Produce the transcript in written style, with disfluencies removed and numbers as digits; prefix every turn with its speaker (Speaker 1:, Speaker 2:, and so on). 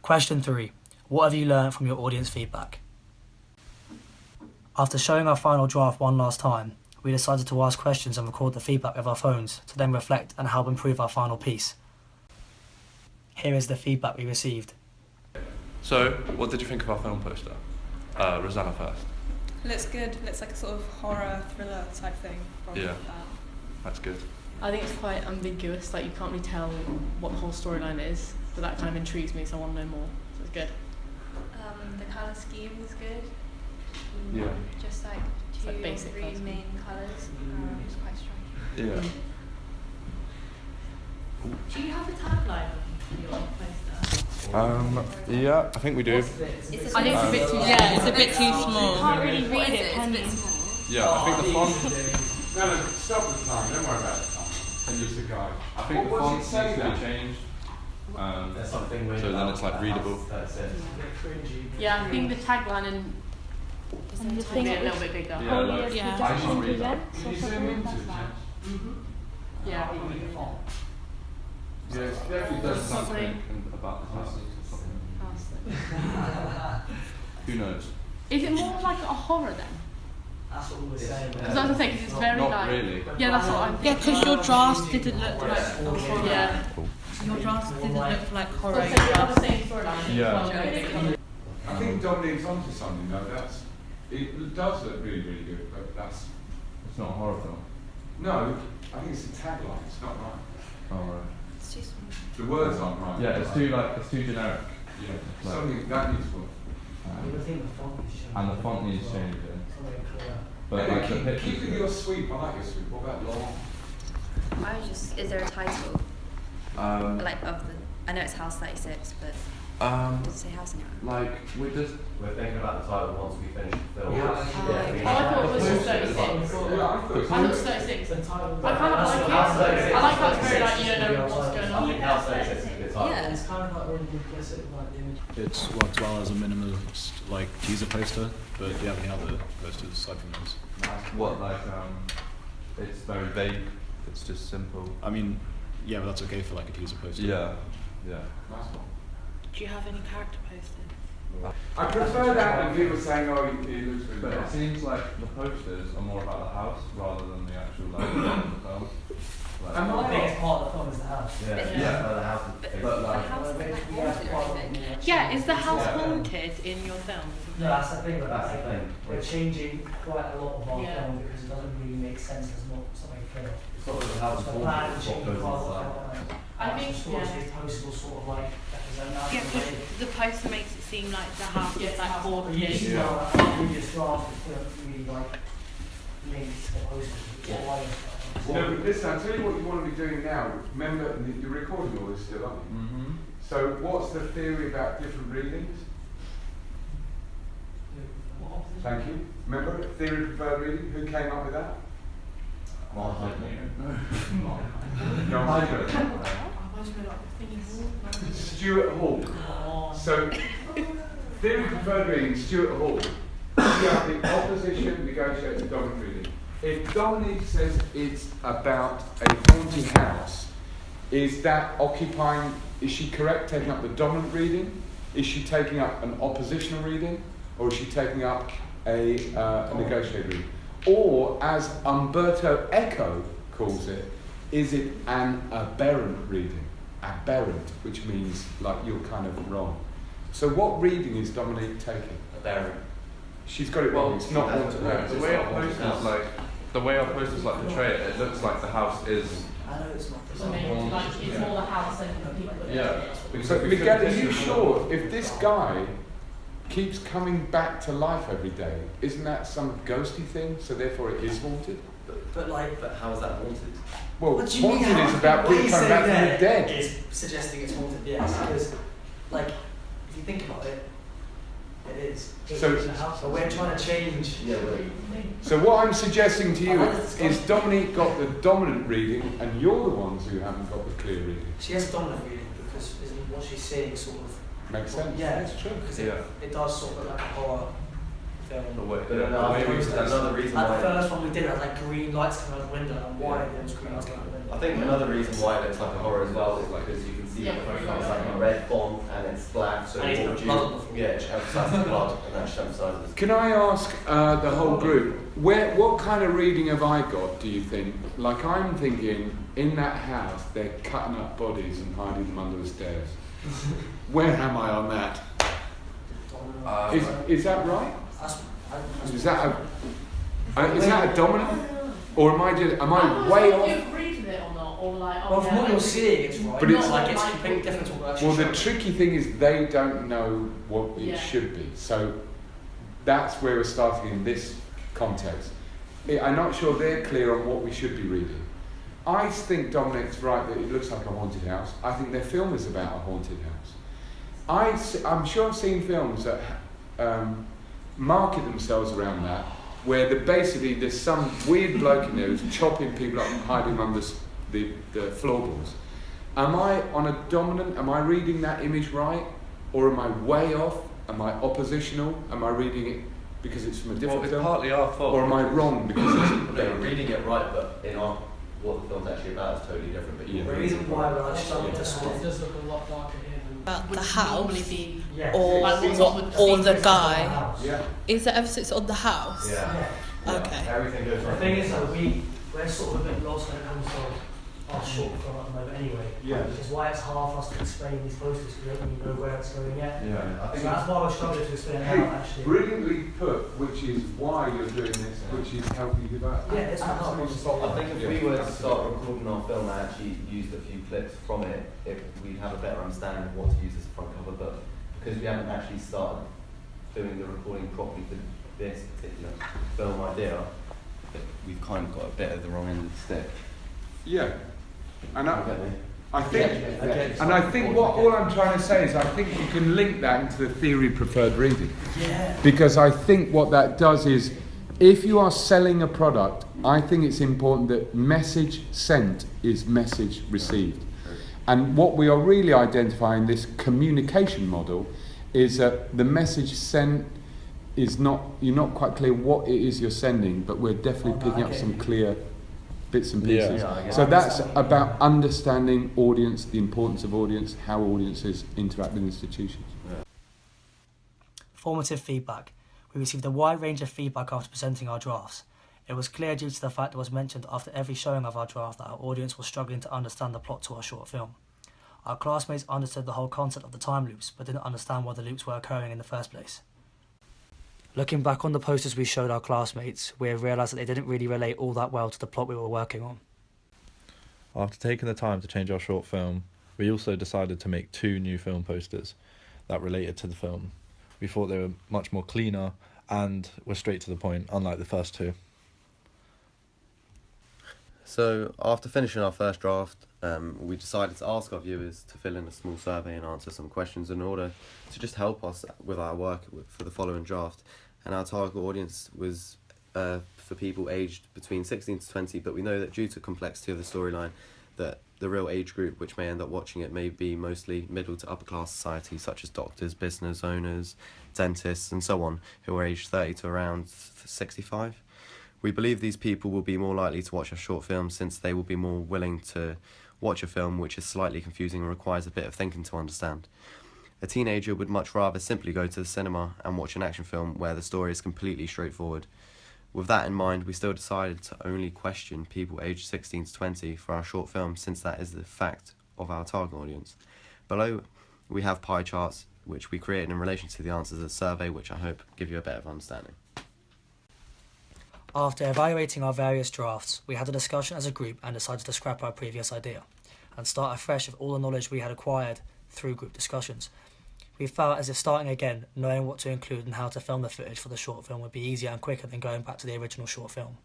Speaker 1: Question 3. What have you learned from your audience feedback? After showing our final draft one last time, we decided to ask questions and record the feedback with our phones to then reflect and help improve our final piece. Here is the feedback we received.
Speaker 2: So, what did you think of our film poster? Rosanna first.
Speaker 3: Looks good. Looks like a sort of horror thriller type thing.
Speaker 2: Yeah, that's good.
Speaker 4: I think it's quite ambiguous, like you can't really tell what the whole storyline is, but that kind of intrigues me, so I want to know more. So it's good.
Speaker 5: The colour scheme was good.
Speaker 2: Yeah.
Speaker 5: Just like two
Speaker 4: like
Speaker 5: or
Speaker 4: basic
Speaker 5: three
Speaker 4: colours.
Speaker 5: main colours. It was quite striking.
Speaker 2: Yeah.
Speaker 6: Do you have a tagline on your poster?
Speaker 2: Yeah, I think we do.
Speaker 4: I think it's a bit too.
Speaker 3: Yeah, it's a bit too small.
Speaker 6: Can't really read it,
Speaker 5: It's
Speaker 6: can
Speaker 5: a
Speaker 6: you?
Speaker 5: bit small.
Speaker 2: Yeah, I think the font.
Speaker 7: No, stop the time. Don't worry about the time. And use the guide.
Speaker 2: I think the
Speaker 7: What
Speaker 2: font
Speaker 7: was
Speaker 2: needs
Speaker 7: it
Speaker 2: to
Speaker 7: saying
Speaker 2: be changed.
Speaker 8: There's something weird
Speaker 2: So then
Speaker 8: about
Speaker 2: it's like
Speaker 8: the
Speaker 2: readable.
Speaker 8: house that it says.
Speaker 4: Yeah, I think the tagline and
Speaker 6: And the
Speaker 4: should
Speaker 6: thing
Speaker 4: be a
Speaker 6: is,
Speaker 4: little bit bigger.
Speaker 2: Yeah, like,
Speaker 3: Yeah.
Speaker 7: I can't read that.
Speaker 6: events
Speaker 7: Can
Speaker 6: or
Speaker 7: you zoom
Speaker 6: something
Speaker 7: into
Speaker 6: like
Speaker 7: it,
Speaker 6: that.
Speaker 7: James?
Speaker 4: Yeah.
Speaker 7: Yes, definitely does
Speaker 4: Something.
Speaker 2: something about the house. Who knows?
Speaker 4: Is it more like a horror then?
Speaker 8: That's what we're saying.
Speaker 4: Because that's the thing, because it's very
Speaker 2: Not
Speaker 4: like.
Speaker 2: really.
Speaker 4: Yeah, that's what I'm
Speaker 3: Yeah,
Speaker 4: thinking.
Speaker 3: because your drafts didn't look like
Speaker 4: Yeah.
Speaker 3: your drafts didn't look like horror.
Speaker 4: So you have the same storyline.
Speaker 2: Yeah.
Speaker 7: I think Dominique's onto something though. It does look really, really good, but that's
Speaker 2: It's not a horror film.
Speaker 7: no. I think it's the tagline. It's not right.
Speaker 2: Oh right.
Speaker 5: It's too small.
Speaker 7: The words aren't right.
Speaker 2: Yeah, it's too generic.
Speaker 7: Yeah,
Speaker 2: Like-
Speaker 7: something that needs work.
Speaker 2: And the font needs changing. But
Speaker 7: Anyway,
Speaker 2: like the
Speaker 7: keep
Speaker 2: pictures.
Speaker 7: it your sweep. I like your sweep. What about long?
Speaker 5: I was just, is there a title? Like of the, I know it's House 36, but does it say house in it?
Speaker 2: Like we just.
Speaker 8: We're thinking about the title once we finish the film.
Speaker 4: Oh, I thought it was 36.
Speaker 7: Yeah, I thought
Speaker 4: I thought it was 36. I kind of like it.
Speaker 8: House 36.
Speaker 4: I like how it's very like you don't know what's going
Speaker 8: I
Speaker 4: on.
Speaker 8: think House 36 is a good title.
Speaker 5: Yeah.
Speaker 9: It's kind of like really implicit like the image.
Speaker 10: It's worked well as a minimalist like teaser poster, but do you have any other posters aside from those?
Speaker 2: What like it's very vague. It's just simple.
Speaker 10: I mean, yeah, but that's okay for like a teaser poster.
Speaker 2: Yeah. Yeah.
Speaker 7: Nice one.
Speaker 3: Do you have any character posters?
Speaker 7: I prefer that when people are saying, "Oh, it looks really
Speaker 2: But it
Speaker 7: nice."
Speaker 2: seems like the posters are more about the house rather than the actual like of the film. Like,
Speaker 7: Am
Speaker 9: The
Speaker 7: I
Speaker 9: biggest part of the film is the house.
Speaker 8: Yeah,
Speaker 5: Yeah.
Speaker 8: yeah. The house
Speaker 5: But
Speaker 8: is
Speaker 2: But
Speaker 5: the
Speaker 2: like-
Speaker 5: house is like haunted or anything.
Speaker 3: Yeah, is the house
Speaker 2: Yeah.
Speaker 3: haunted in your film?
Speaker 9: No, that's the thing.
Speaker 8: That's the thing.
Speaker 9: We're changing quite a lot of our
Speaker 4: Yeah.
Speaker 9: film because it doesn't really make sense. There's not something clear.
Speaker 8: It's not that the house is
Speaker 9: So
Speaker 8: haunted,
Speaker 9: plan
Speaker 8: it's
Speaker 9: change
Speaker 8: what
Speaker 9: the
Speaker 8: goes
Speaker 9: part of
Speaker 8: inside.
Speaker 9: the film.
Speaker 4: I think,
Speaker 9: Storage
Speaker 4: yeah.
Speaker 9: these posters will sort of like represent that.
Speaker 3: Yeah,
Speaker 9: in a
Speaker 3: because
Speaker 9: way.
Speaker 3: the poster makes it seem like the house is like
Speaker 9: But
Speaker 3: haunted.
Speaker 9: usually
Speaker 2: Yeah.
Speaker 9: now, the previous draft is going to really like link to the posters.
Speaker 5: Yeah.
Speaker 7: No, but listen, I'll tell you what you want to be doing now. Remember, you're recording all this still, aren't you?
Speaker 2: Mm-hmm.
Speaker 7: So, what's the theory about different readings? Thank you. Remember, theory of preferred reading? Who came up with that?
Speaker 8: Mark
Speaker 7: No, I don't. Stuart Hall. So, theory of preferred reading, Stuart Hall. You have the opposition negotiates the dominant reading. If Dominique says it's about a haunted house, is that occupying, is she correct taking up the dominant reading? Is she taking up an oppositional reading? Or is she taking up a negotiated reading? Or, as Umberto Eco calls it, is it an aberrant reading? Aberrant, which means like you're kind of wrong. So what reading is Dominique taking?
Speaker 8: Aberrant.
Speaker 7: She's got it wrong, it's not haunted
Speaker 2: The
Speaker 7: house.
Speaker 2: way our posters like portray it, it looks like the house is.
Speaker 9: I know it's not.
Speaker 4: I mean, like it's more the house than the people. that
Speaker 2: Yeah.
Speaker 7: So Miguel, are you sure if this guy keeps coming back to life every day, isn't that some ghosty thing? So therefore it is haunted?
Speaker 8: But how is that haunted?
Speaker 7: Well,
Speaker 9: What do you mean?
Speaker 7: haunted is about
Speaker 9: What
Speaker 7: people
Speaker 9: he's
Speaker 7: coming
Speaker 9: saying
Speaker 7: back from the
Speaker 9: there
Speaker 7: dead.
Speaker 9: is suggesting it's haunted, yes, because, like, if you think about it, it is.
Speaker 7: So-
Speaker 9: It's a house, but we're trying to change.
Speaker 8: Yeah, well,
Speaker 7: So what I'm suggesting to you
Speaker 9: I like this
Speaker 7: is
Speaker 9: guy.
Speaker 7: Dominique got the dominant reading and you're the ones who haven't got the clear reading.
Speaker 9: She has a dominant reading because isn't what she's saying sort of.
Speaker 7: Makes sense?
Speaker 9: Yeah,
Speaker 7: It's true.
Speaker 9: Because
Speaker 2: Yeah.
Speaker 9: it does sort of look like a horror film.
Speaker 2: The way,
Speaker 8: But another reason
Speaker 9: Like the
Speaker 8: why.
Speaker 9: first one we did, it had like green lights coming out the window, and why there was green lights coming out the window.
Speaker 8: I think another reason why it looks like a horror as well is like because you can see
Speaker 4: Yeah,
Speaker 8: the photo, it's like a red font and it's black, so
Speaker 9: And he's
Speaker 8: what
Speaker 9: got
Speaker 8: would you...
Speaker 9: blood on the floor.
Speaker 8: Yeah, it emphasises the blood, and that emphasises...
Speaker 7: Can I ask the whole group, what kind of reading have I got, do you think? Like, I'm thinking, in that house, they're cutting up bodies and hiding them under the stairs. Where am I on that? Is that right? Is that a dominant? Or am I way off?
Speaker 4: If you agree with it or not, or like...
Speaker 9: Well, from what you're seeing, it's right.
Speaker 7: But it's
Speaker 9: like it's completely different to what we're actually
Speaker 7: Well, the
Speaker 9: showing.
Speaker 7: tricky thing is they don't know what it should be. So that's where we're starting in this context. I'm not sure they're clear on what we should be reading. I think Dominic's right that it looks like a haunted house. I think their film is about a haunted house. I'm sure I've seen films that market themselves around that, where basically there's some weird bloke in there who's chopping people up and hiding under the floorboards. Am I on a dominant? Am I reading that image right? Or am I way off? Am I oppositional? Am I reading it because it's from a different
Speaker 8: it's
Speaker 7: film?
Speaker 8: partly our fault.
Speaker 7: Or am I wrong because it's...
Speaker 8: No, you're reading it right, but what the film's actually about is totally different. But
Speaker 9: The reason why we're like struggling to sort
Speaker 6: It
Speaker 9: of...
Speaker 6: does look a lot darker here than...
Speaker 3: About
Speaker 4: Would
Speaker 3: the
Speaker 4: normally
Speaker 3: house
Speaker 4: be...
Speaker 9: Yeah.
Speaker 3: or
Speaker 4: Like, what's
Speaker 3: what,
Speaker 4: with the
Speaker 3: or the
Speaker 4: secrets
Speaker 3: guy.
Speaker 7: Yeah.
Speaker 3: Is the emphasis on the house?
Speaker 8: Yeah.
Speaker 3: Okay.
Speaker 8: Everything goes
Speaker 9: The
Speaker 8: right.
Speaker 9: thing is though, we're sort of a bit lost when it comes to our short film at the moment anyway.
Speaker 7: Yeah.
Speaker 9: Which is why it's hard for us to explain these posters, because we don't really know where it's going yet.
Speaker 8: Yeah, I
Speaker 9: So
Speaker 8: think
Speaker 9: that's why we're struggling to explain it out actually.
Speaker 7: Brilliantly put, which is why you're doing this, which is helping you develop.
Speaker 9: Yeah, it's not
Speaker 7: Absolutely
Speaker 9: hard.
Speaker 7: spot on.
Speaker 8: I think if we were to start recording our film and actually used a few clips from it, we'd have a better understanding of what to use as a front cover. But because we haven't actually started doing the recording properly for this particular film idea, we've kind of got a bit of the wrong end of the stick.
Speaker 7: Yeah. And I
Speaker 8: Yeah.
Speaker 7: think all I'm trying to say is I think you can link that into the theory of preferred reading.
Speaker 9: Yeah.
Speaker 7: Because I think what that does is, if you are selling a product, I think it's important that message sent is message received. And what we are really identifying this communication model is that the message sent is not, you're not quite clear what it is you're sending, but we're definitely picking up some clear bits and pieces. So that's about understanding audience, the importance of audience, how audiences interact with institutions.
Speaker 1: Formative feedback. We received a wide range of feedback after presenting our drafts. It was clear due to the fact it was mentioned after every showing of our draft that our audience was struggling to understand the plot to our short film. Our classmates understood the whole concept of the time loops, but didn't understand why the loops were occurring in the first place. Looking back on the posters we showed our classmates, we have realised that they didn't really relate all that well to the plot we were working on.
Speaker 2: After taking the time to change our short film, we also decided to make 2 new film posters that related to the film. We thought they were much more cleaner and were straight to the point, unlike the first 2.
Speaker 8: So after finishing our first draft, we decided to ask our viewers to fill in a small survey and answer some questions in order to just help us with our work for the following draft. And our target audience was for people aged between 16 to 20, but we know that due to complexity of the storyline, that the real age group which may end up watching it may be mostly middle to upper class society, such as doctors, business owners, dentists and so on, who are aged 30 to around 65. We believe these people will be more likely to watch a short film since they will be more willing to watch a film which is slightly confusing and requires a bit of thinking to understand. A teenager would much rather simply go to the cinema and watch an action film where the story is completely straightforward. With that in mind, we still decided to only question people aged 16 to 20 for our short film, since that is the fact of our target audience. Below we have pie charts which we created in relation to the answers of the survey, which I hope give you a better understanding.
Speaker 1: After evaluating our various drafts, we had a discussion as a group and decided to scrap our previous idea and start afresh with all the knowledge we had acquired through group discussions. We felt as if starting again, knowing what to include and how to film the footage for the short film would be easier and quicker than going back to the original short film.